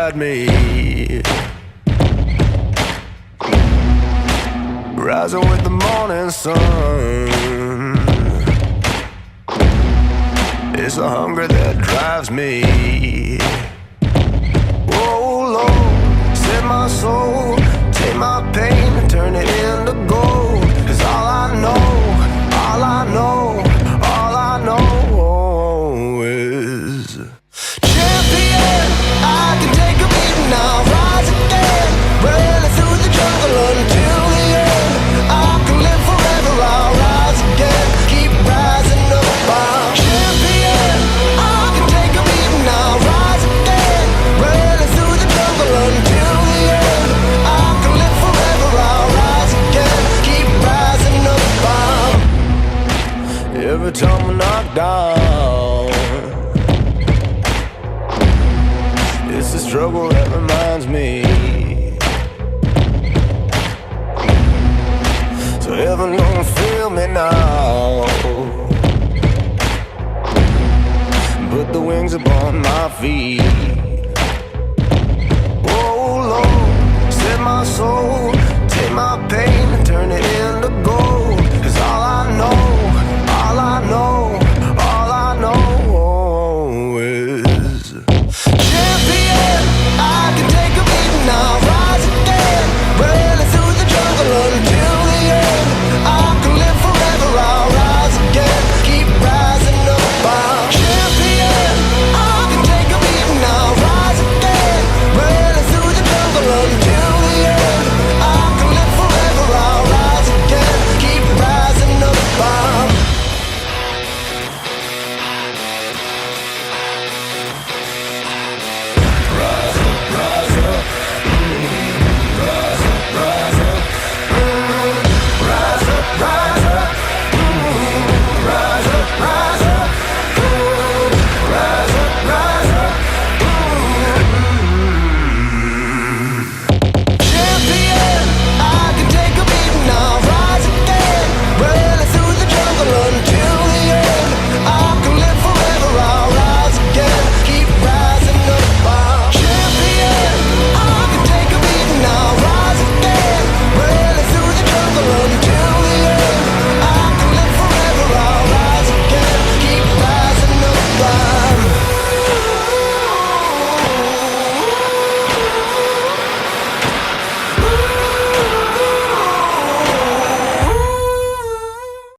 inside me. Rising with the morning sun. It's the hunger that drives me. Oh Lord, set my soul, take my pain and turn it into gold. 'Cause all I know, all I know, all I know is champion. I can take a beating, I'll rise again, running through the jungle until the end. I can live forever, I'll rise again, keep rising up. I'm champion. I can take a beating, I'll rise again, running through the jungle until the end. I can live forever, I'll rise again, keep rising up. Every time I knock down, it's the struggle that reminds me. So heaven don't feel me now. Put the wings upon my feet.